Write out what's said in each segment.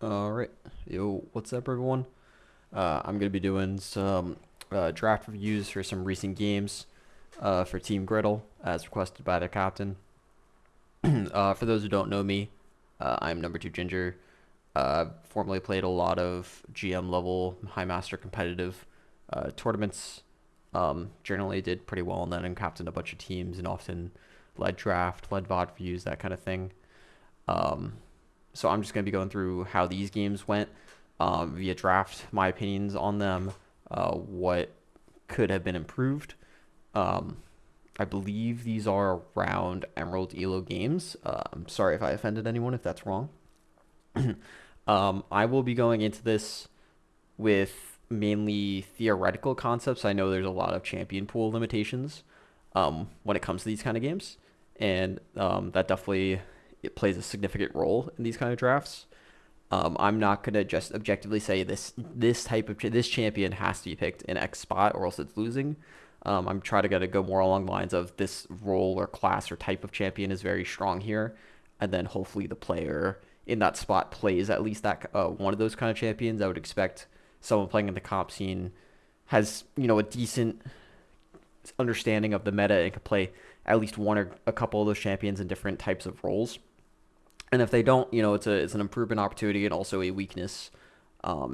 All right. Yo, what's up, everyone? I'm going to be doing some draft reviews for some recent games for Team Griddle, as requested by the captain. For those who don't know me, I'm number two Ginger. Formerly played a lot of GM level, High Master competitive tournaments. Generally did pretty well in that and captained a bunch of teams and often led draft, led VOD reviews, that kind of thing. Um, so I'm just going to be going through how these games went via draft, my opinions on them, what could have been improved. Um, I believe these are around Emerald Elo games. I'm sorry if I offended anyone if that's wrong. I will be going into this with mainly theoretical concepts. I know there's a lot of champion pool limitations when it comes to these kind of games, and that definitely it plays a significant role in these kind of drafts. I'm not gonna just objectively say this champion has to be picked in X spot or else it's losing. I'm trying to go more along the lines of this role or class or type of champion is very strong here, and then hopefully the player in that spot plays at least that one of those kind of champions. I would expect someone playing in the comp scene has a decent understanding of the meta and can play at least one or a couple of those champions in different types of roles. And if they don't, it's an improvement opportunity and also a weakness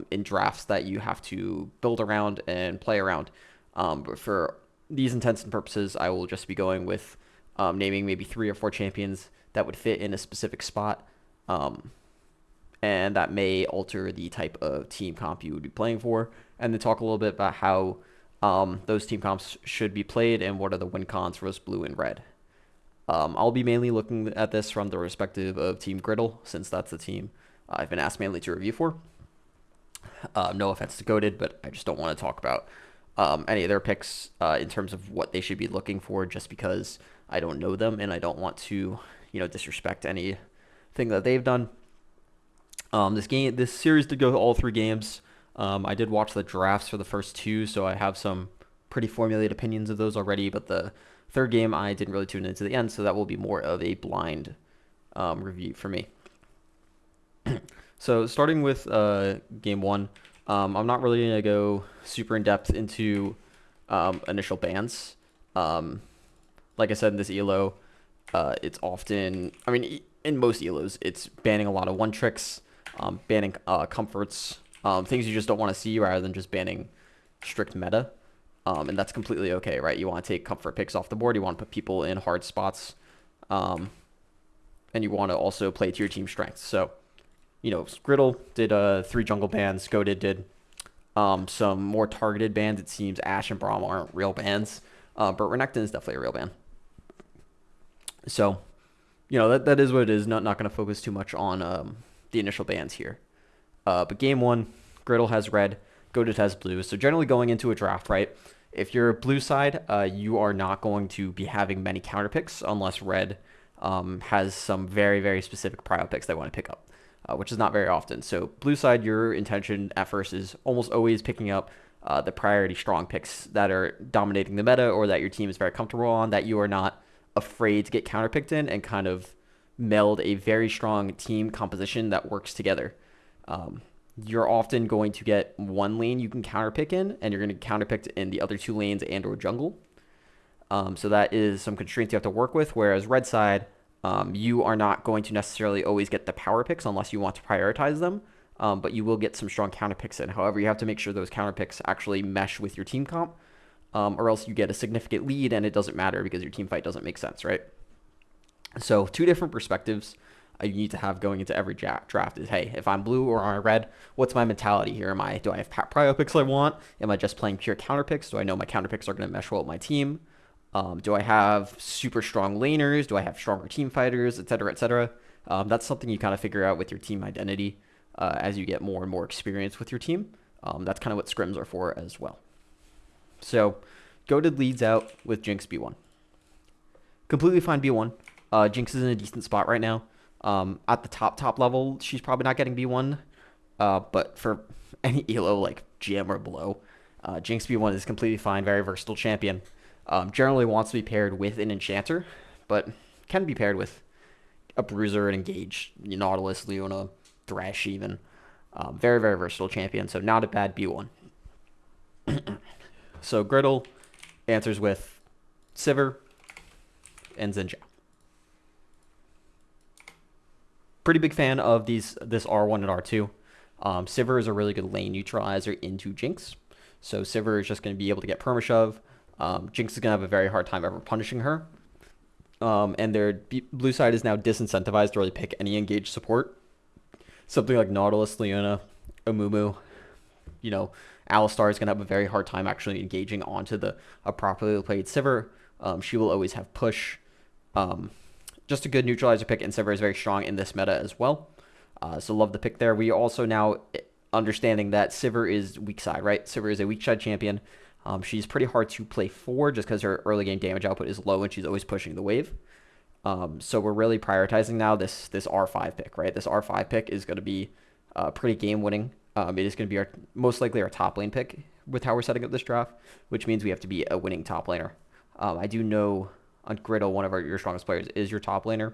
in drafts that you have to build around and play around. But for these intents and purposes, I will just be going with naming maybe three or four champions that would fit in a specific spot. And that may alter the type of team comp you would be playing for. And then talk a little bit about how those team comps should be played and what are the win cons for those blue and red. I'll be mainly looking at this from the perspective of Team Griddle, since that's the team I've been asked mainly to review for. No offense to GOATED, but I just don't want to talk about any of their picks in terms of what they should be looking for, just because I don't know them and I don't want to, disrespect anything that they've done. This series did go all three games. I did watch the drafts for the first two, so I have some pretty formulated opinions of those already. But the third game, I didn't really tune into the end, so that will be more of a blind review for me. So starting with game one, I'm not really gonna go super in depth into initial bans. Like I said in this elo, it's often, in most elos, it's banning a lot of one tricks, banning comforts, things you just don't want to see rather than just banning strict meta. And that's completely okay, right? You want to take comfort picks off the board. You want to put people in hard spots. And you want to also play to your team strengths. So, Griddle did 3 jungle bans. GOATED did some more targeted bans. It seems Ashe and Braum aren't real bans. But Renekton is definitely a real ban. So, that is what it is. Not going to focus too much on the initial bans here. But game one, Griddle has red, GOATED has blue. So generally going into a draft, right, if you're blue side, you are not going to be having many counter picks unless red has some very, very specific prio picks they want to pick up, which is not very often. So blue side, your intention at first is almost always picking up the priority strong picks that are dominating the meta or that your team is very comfortable on, that you are not afraid to get counterpicked in and kind of meld a very strong team composition that works together. You're often going to get one lane you can counterpick in, and you're going to counterpick in the other 2 lanes and or jungle. So that is some constraints you have to work with, whereas red side, you are not going to necessarily always get the power picks unless you want to prioritize them, but you will get some strong counter picks in. However, you have to make sure those counter picks actually mesh with your team comp, or else you get a significant lead and it doesn't matter because your team fight doesn't make sense, right? So 2 different perspectives you need to have going into every draft is, hey, if I'm blue or I'm red, what's my mentality here? Do I have prio picks I want? Am I just playing pure counter picks? Do I know my counter picks are going to mesh well with my team? Do I have super strong laners? Do I have stronger team fighters, et cetera, et cetera? That's something you kind of figure out with your team identity as you get more and more experience with your team. That's kind of what scrims are for as well. So GOATED leads out with Jinx B1. Completely fine B1. Jinx is in a decent spot right now. At the top level, she's probably not getting B1. But for any elo like GM or below, Jinx B1 is completely fine. Very versatile champion. Generally wants to be paired with an enchanter, but can be paired with a bruiser, an engage, Nautilus, Leona, Thresh even. Very, very versatile champion, so not a bad B1. So Griddle answers with Sivir and Xin Zhao. Pretty big fan of this R1 and R2. Sivir is a really good lane neutralizer into Jinx. So Sivir is just going to be able to get permashove. Jinx is going to have a very hard time ever punishing her. And their blue side is now disincentivized to really pick any engaged support. Something like Nautilus, Leona, Amumu, Alistar is going to have a very hard time actually engaging onto a properly played Sivir. She will always have push. Just a good neutralizer pick, and Sivir is very strong in this meta as well. So love the pick there. We also now understanding that Sivir is weak side, right? Sivir is a weak side champion. She's pretty hard to play for just because her early game damage output is low and she's always pushing the wave. So we're really prioritizing now this R5 pick, right? This R5 pick is going to be pretty game winning. It is going to be most likely our top lane pick with how we're setting up this draft, which means we have to be a winning top laner. I do know on Griddle, one of your strongest players is your top laner.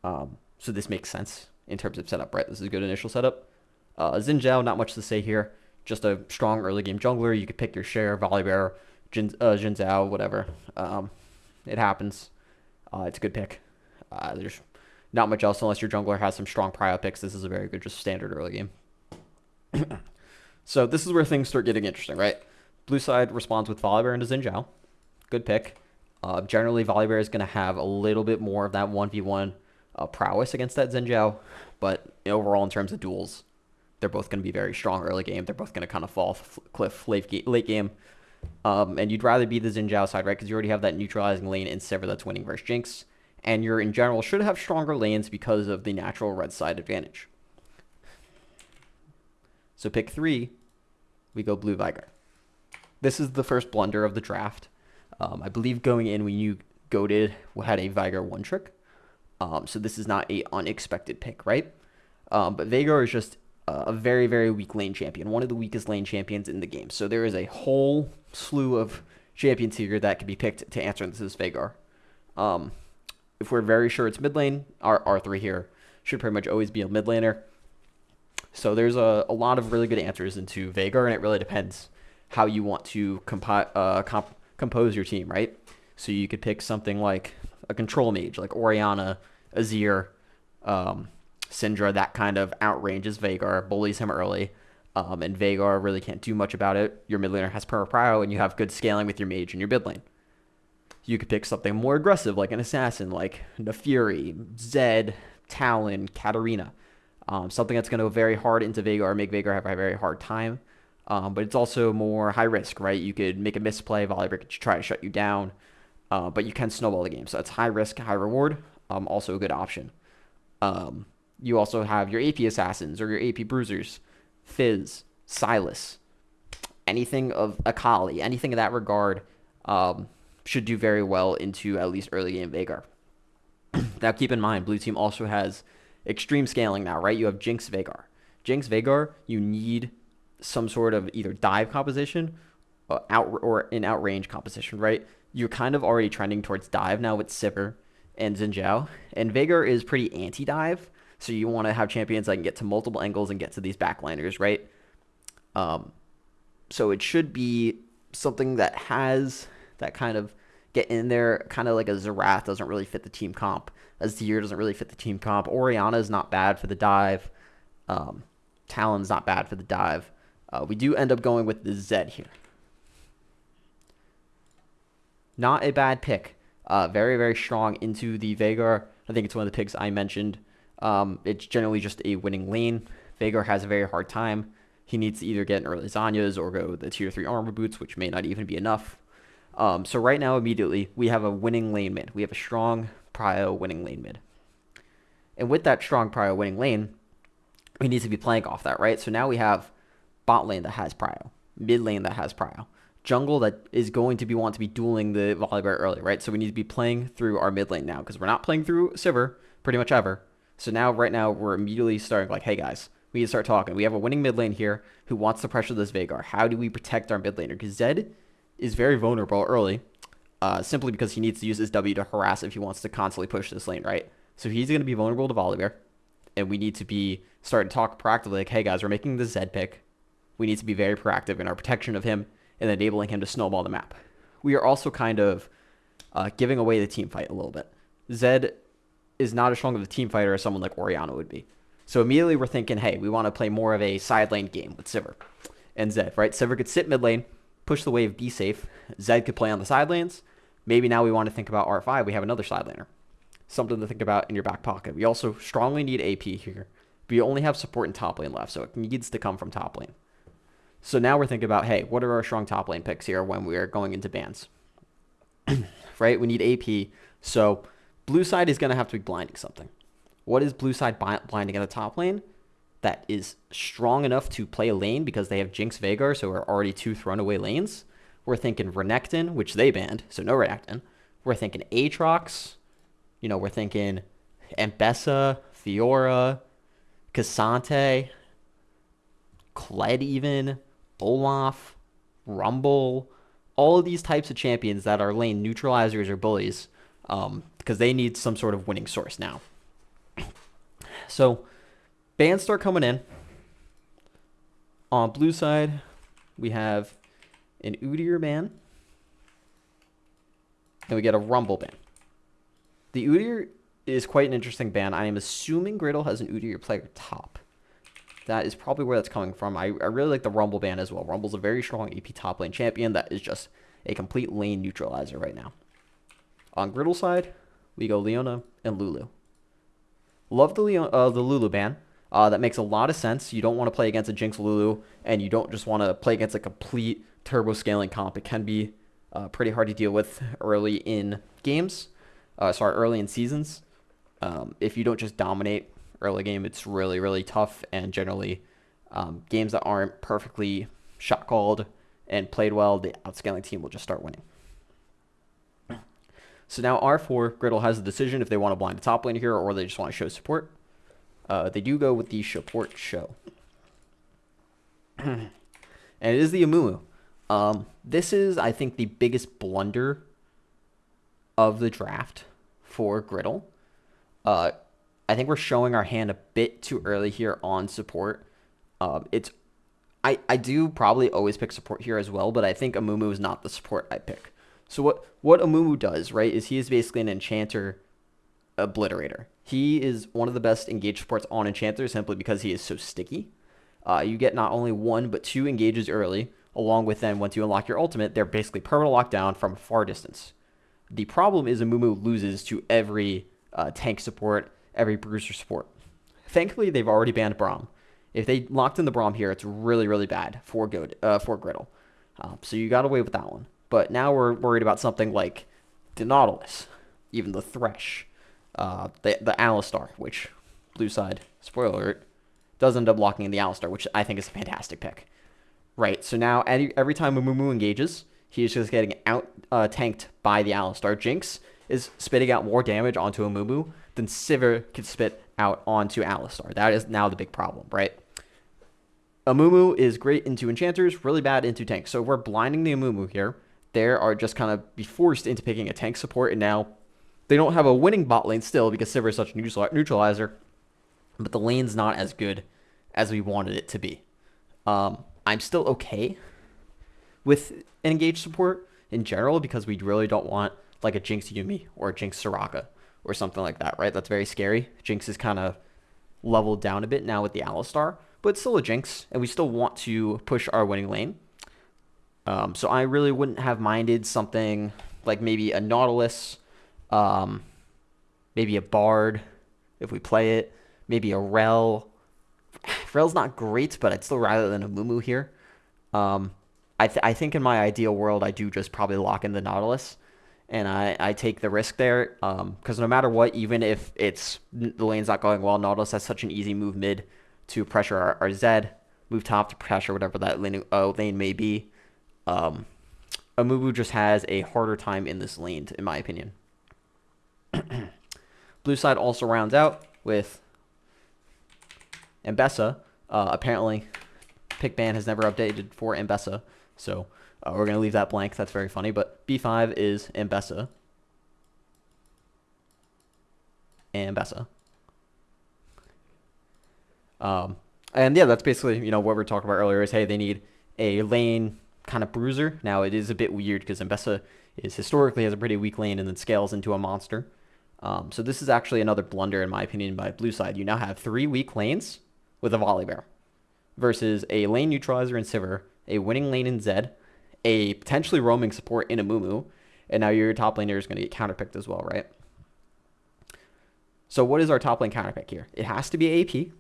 So this makes sense in terms of setup, right? This is a good initial setup. Xin Zhao, not much to say here. Just a strong early game jungler. You could pick your share, Volibear, Xin Zhao, whatever. It happens. It's a good pick. There's not much else unless your jungler has some strong prio picks. This is a very good, just standard early game. So this is where things start getting interesting, right? Blue side responds with Volibear into Xin Zhao. Good pick. Generally, Volibear is going to have a little bit more of that 1v1 prowess against that Xin Zhao, but overall, in terms of duels, they're both going to be very strong early game. They're both going to kind of fall off a cliff late game. And you'd rather be the Xin Zhao side, right? Because you already have that neutralizing lane in Sivir that's winning versus Jinx. And you're, in general, should have stronger lanes because of the natural red side advantage. So pick 3, we go blue Viger. This is the first blunder of the draft. I believe going in, we knew GOATED had a Viger one trick. So this is not a unexpected pick, right? But Veigar is just a very, very weak lane champion. One of the weakest lane champions in the game. So there is a whole slew of champions here that can be picked to answer this Veigar. If we're very sure it's mid lane, our R3 here should pretty much always be a mid laner. So there's a lot of really good answers into Veigar, and it really depends how you want to compose your team, right? So you could pick something like a control mage, like Orianna, Azir, Syndra, that kind of outranges Veigar, bullies him early, and Veigar really can't do much about it. Your mid laner has prio, and you have good scaling with your mage in your mid lane. You could pick something more aggressive, like an assassin, like Naafiri, Zed, Talon, Katarina. Something that's going to go very hard into Veigar, make Veigar have a very hard time. But it's also more high risk, right? You could make a misplay, Volibear could try to shut you down, but you can snowball the game. So it's high risk, high reward, also a good option. You also have your AP Assassins or your AP Bruisers, Fizz, Silas, anything of Akali, anything in that regard should do very well into at least early game Veigar. Now keep in mind, blue team also has extreme scaling now, right? You have Jinx Veigar. Jinx Veigar, you need some sort of either dive composition or an outrange composition, right? You're kind of already trending towards dive now with Sivir and Xin Zhao. And Veigar is pretty anti-dive, so you want to have champions that can get to multiple angles and get to these backliners, right? So it should be something that has that kind of get in there, kind of like a Xerath doesn't really fit the team comp. Azir doesn't really fit the team comp. Orianna is not bad for the dive. Talon's not bad for the dive. We do end up going with the Zed here. Not a bad pick. Very, very strong into the Veigar. I think it's one of the picks I mentioned. It's generally just a winning lane. Veigar has a very hard time. He needs to either get an early Zanyas or go the tier 3 armor boots, which may not even be enough. So right now, immediately, we have a winning lane mid. We have a strong prio winning lane mid. And with that strong prio winning lane, we need to be playing off that, right? So now we have bot lane that has prio, mid lane that has prio, jungle that is going to want to be dueling the Volibear early, right? So we need to be playing through our mid lane now because we're not playing through Sivir pretty much ever. So now, right now, we're immediately starting like, hey guys, we need to start talking. We have a winning mid lane here who wants to pressure this Veigar. How do we protect our mid laner? Because Zed is very vulnerable early, simply because he needs to use his W to harass if he wants to constantly push this lane, right? So he's going to be vulnerable to Volibear. and we need to be starting to talk proactively like, hey guys, we're making the Zed pick. We need to be very proactive in our protection of him and enabling him to snowball the map. We are also kind of giving away the team fight a little bit. Zed is not as strong of a team fighter as someone like Oriana would be. So immediately we're thinking, hey, we want to play more of a side lane game with Sivir and Zed, right? Sivir could sit mid lane, push the wave, be safe. Zed could play on the side lanes. Maybe now we want to think about R5. We have another side laner. Something to think about in your back pocket. We also strongly need AP here. We only have support in top lane left, so it needs to come from top lane. So now we're thinking about, hey, what are our strong top lane picks here when we are going into bans? Right? We need AP. So blue side is going to have to be blinding something. What is blue side blinding at the top lane that is strong enough to play a lane because they have Jinx Veigar, so we're already 2 thrown away lanes? We're thinking Renekton, which they banned, so no Renekton. We're thinking Aatrox. You know, we're thinking Ambessa, Fiora, Cassante, Kled even, Olaf, Rumble, all of these types of champions that are lane neutralizers or bullies, because they need some sort of winning source now. So bans start coming in. On blue side, we have an Udyr ban, and we get a Rumble ban. The Udyr is quite an interesting ban. I am assuming Griddle has an Udyr player top. That is probably where that's coming from. I really like the Rumble ban as well. Rumble's a very strong AP top lane champion that is just a complete lane neutralizer right now. On Griddle side, we go Leona and Lulu. Love the Lulu ban. That makes a lot of sense. You don't want to play against a Jinx Lulu, and you don't just want to play against a complete turbo scaling comp. It can be pretty hard to deal with early in games. Early in seasons. If you don't just dominate early game, it's really, really tough. And generally, games that aren't perfectly shot called and played well, the outscaling team will just start winning. So now R4, Griddle has the decision if they want to blind the top lane here or they just want to show support. They do go with the support show. And it is the Amumu. This is, I think, the biggest blunder of the draft for Griddle. I think we're showing our hand a bit too early here on support. I do probably always pick support here as well, but I think Amumu is not the support I pick. So what Amumu does, right, is he is basically an enchanter obliterator. He is one of the best engaged supports on Enchanter simply because he is so sticky. You get not only 1, but 2 engages early, along with then once you unlock your ultimate, they're basically permanent lockdown from far distance. The problem is Amumu loses to every tank support, every bruiser support. Thankfully, they've already banned Braum. If they locked in the Braum here, it's really, really bad for Griddle. So you got away with that one. But now we're worried about something like the Nautilus, even the Thresh, the Alistar, which, blue side, spoiler alert, does end up locking in the Alistar, which I think is a fantastic pick. Right, so now every time Amumu engages, he's just getting tanked by the Alistar. Jinx is spitting out more damage onto Amumu than Sivir can spit out onto Alistar. That is now the big problem, right? Amumu is great into enchanters, really bad into tanks. So we're blinding the Amumu here. They are just kind of be forced into picking a tank support, and now they don't have a winning bot lane still because Sivir is such a neutralizer, but the lane's not as good as we wanted it to be. I'm still okay with an engaged support in general because we really don't want like a Jinx Yumi or a Jinx Soraka or something like that, right? That's very scary. Jinx is kind of leveled down a bit now with the Alistar, but it's still a Jinx, and we still want to push our winning lane. So I really wouldn't have minded something like maybe a Nautilus, maybe a Bard if we play it, maybe a Rel. Rel's not great, but I'd still rather than a Mumu here. I think in my ideal world, I do just probably lock in the Nautilus, and I take the risk there because no matter what, even if the lane's not going well, Nautilus has such an easy move mid to pressure our Zed, move top to pressure whatever that lane may be. Amumu just has a harder time in this lane, in my opinion. Blue side also rounds out with Ambessa. Apparently, pick ban has never updated for Ambessa, so we're going to leave that blank. That's very funny, but B5 is Ambessa. Ambessa. And yeah, that's basically, what we were talking about earlier is, hey, they need a lane kind of bruiser. Now, it is a bit weird because Mbessa is historically has a pretty weak lane and then scales into a monster. So this is actually another blunder, in my opinion, by blue side. You now have 3 weak lanes with a volley bear versus a lane neutralizer in Sivir, a winning lane in Zed, a potentially roaming support in a Mumu, and now your top laner is going to get counterpicked as well, right? So what is our top lane counterpick here? It has to be AP,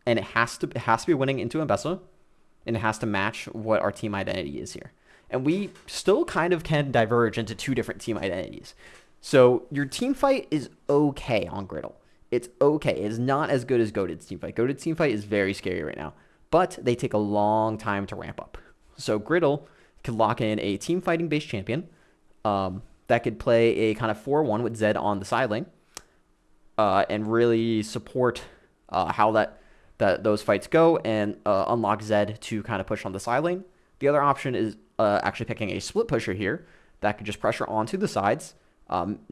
and it has to be winning into Mbessa, and it has to match what our team identity is here. And we still kind of can diverge into 2 different team identities. So your team fight is okay on Griddle. It's okay. It's not as good as GOATED's team fight. GOATED's team fight is very scary right now, but they take a long time to ramp up. So Griddle could lock in a team fighting based champion that could play a kind of 4-1 with Zed on the side lane and really support how those fights go and unlock Zed to kind of push on the side lane. The other option is actually picking a split pusher here that could just pressure onto the sides,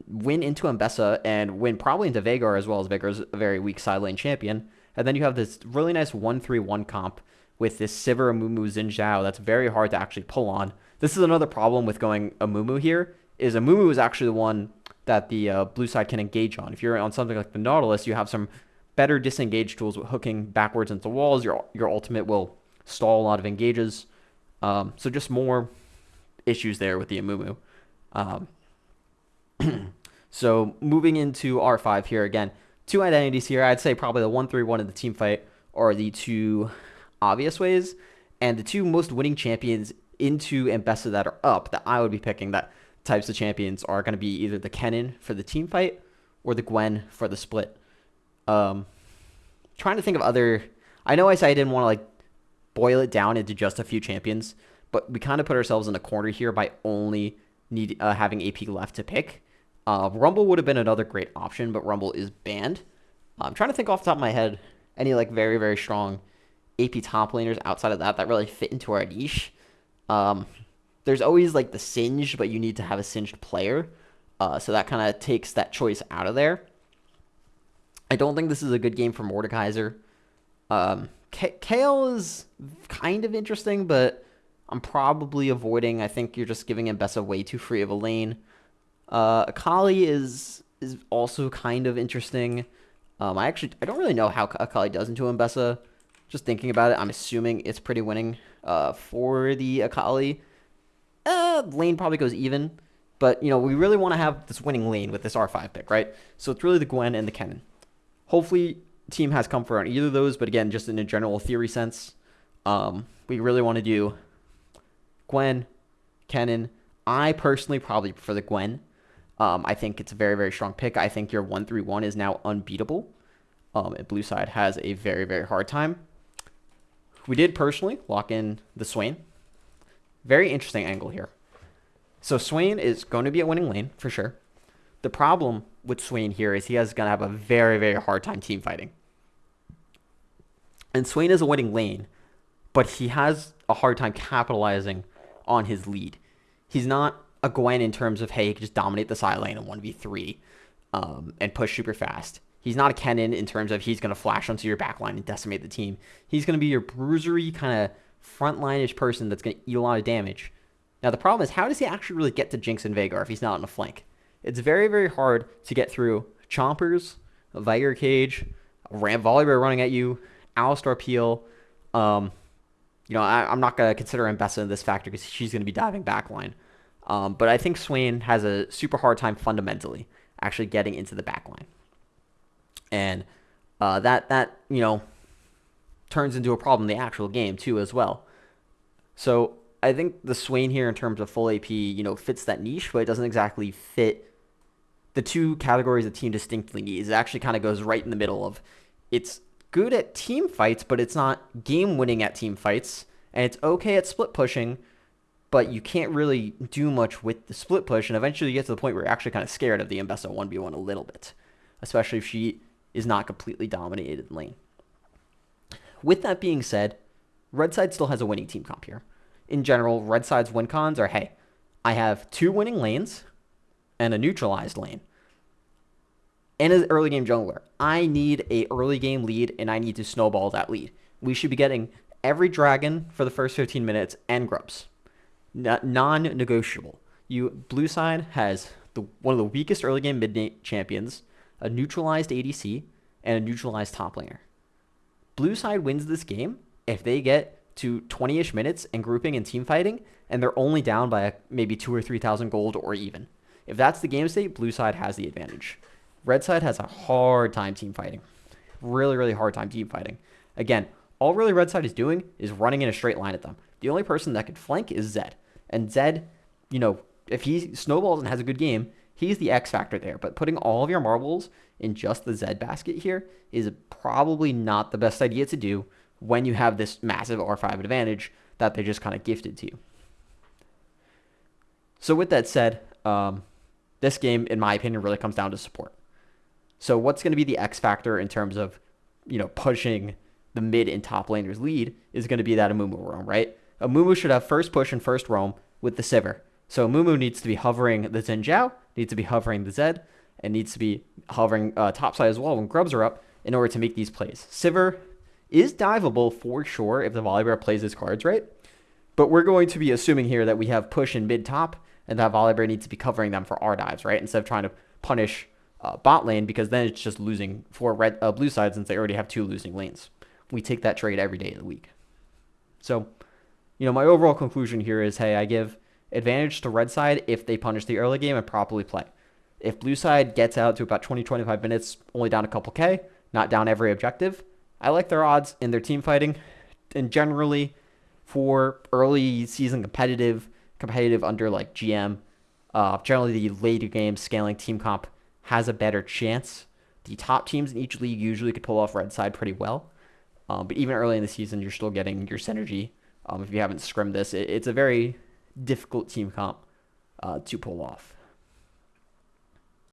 win into Mbessa, and win probably into Veigar as well, as Veigar is a very weak side lane champion. And then you have this really nice 1-3-1 comp with this Sivir, Amumu, Xin Zhao that's very hard to actually pull on. This is another problem with going Amumu here, is Amumu is actually the one that the blue side can engage on. If you're on something like the Nautilus, you have some better disengage tools with hooking backwards into walls. Your ultimate will stall a lot of engages. So just more issues there with the Amumu. So moving into R5 here again, 2 identities here. I'd say probably the 1-3-1 in the team fight are the 2 obvious ways, and the 2 most winning champions into Mbessa that are up that I would be picking, that types of champions, are going to be either the Kennen for the team fight or the Gwen for the split. Trying to think of other. I know I said I didn't want to like boil it down into just a few champions, but we kind of put ourselves in a corner here by only having AP left to pick. Rumble would have been another great option, but Rumble is banned. I'm trying to think off the top of my head any like very, very strong AP top laners outside of that really fit into our niche. There's always like the Singed, but you need to have a Singed player. So that kind of takes that choice out of there. I don't think this is a good game for Mordekaiser. Kale is kind of interesting, but I'm probably avoiding. I think you're just giving Mbessa way too free of a lane. Akali is also kind of interesting. I don't really know how Akali does into Mbessa. Just thinking about it, I'm assuming it's pretty winning for the Akali. Lane probably goes even, but we really want to have this winning lane with this R5 pick, right? So it's really the Gwen and the Kennen. Hopefully, team has comfort on either of those, but again, just in a general theory sense, we really want to do Gwen, Kennen. I personally probably prefer the Gwen. I think it's a very, very strong pick. I think your 1-3-1 is now unbeatable. And blue side has a very, very hard time. We did personally lock in the Swain. Very interesting angle here. So Swain is going to be a winning lane for sure. The problem with Swain here is he is going to have a very, very hard time team fighting. And Swain is a winning lane, but he has a hard time capitalizing on his lead. He's not a Gwen in terms of, hey, he can just dominate the side lane in 1v3 and push super fast. He's not a Kennen in terms of he's going to flash onto your backline and decimate the team. He's going to be your bruisery kind of frontline-ish person that's going to eat a lot of damage. Now, the problem is, how does he actually really get to Jinx and Veigar if he's not on the flank? It's very, very hard to get through Chompers, a Veigar Cage, a Volibear running at you, Alistar Peel. I'm not going to consider Mbessa in this factor because she's going to be diving backline. But I think Swain has a super hard time fundamentally actually getting into the backline. And that turns into a problem in the actual game too as well. So I think the Swain here in terms of full AP, fits that niche, but it doesn't exactly fit the 2 categories the team distinctly needs. It actually kind of goes right in the middle of, it's good at team fights, but it's not game winning at team fights. And it's okay at split pushing, but you can't really do much with the split push. And eventually you get to the point where you're actually kind of scared of the Mbessa 1v1 a little bit, especially if she is not completely dominated in lane. With that being said, red side still has a winning team comp here. In general, red side's win cons are, hey, I have 2 winning lanes and a neutralized lane. and an early game jungler. I need a early game lead, and I need to snowball that lead. We should be getting every dragon for the first 15 minutes and grubs. Non-negotiable. Blue side has one of the weakest early game mid champions, a neutralized ADC, and a neutralized top laner. Blue side wins this game if they get to 20-ish minutes and grouping and team fighting, and they're only down by maybe 2,000 or 3,000 gold or even. If that's the game state, blue side has the advantage. Red side has a hard time team fighting. Really, really hard time team fighting. Again, all really red side is doing is running in a straight line at them. The only person that could flank is Zed. And Zed, if he snowballs and has a good game, he's the X factor there. But putting all of your marbles in just the Zed basket here is probably not the best idea to do when you have this massive R5 advantage that they just kind of gifted to you. So with that said, this game, in my opinion, really comes down to support. So what's going to be the X factor in terms of, pushing the mid and top laners lead is going to be that Amumu roam, right? Amumu should have first push and first roam with the Sivir. So Amumu needs to be hovering the Xin Zhao, needs to be hovering the Zed, and needs to be hovering topside as well when grubs are up in order to make these plays. Sivir is diveable for sure if the Volibear plays his cards right, but we're going to be assuming here that we have push in mid-top, and that Volibear needs to be covering them for our dives, right? Instead of trying to punish bot lane, because then it's just losing for blue side since they already have 2 losing lanes. We take that trade every day of the week. So, my overall conclusion here is, hey, I give advantage to red side if they punish the early game and properly play. If blue side gets out to about 20-25 minutes, only down a couple K, not down every objective, I like their odds in their team fighting. And generally, for early season competitive under like GM, generally the later game scaling team comp has a better chance. The top teams in each league usually could pull off red side pretty well. But even early in the season, you're still getting your synergy. If you haven't scrimmed this, it's a very difficult team comp to pull off.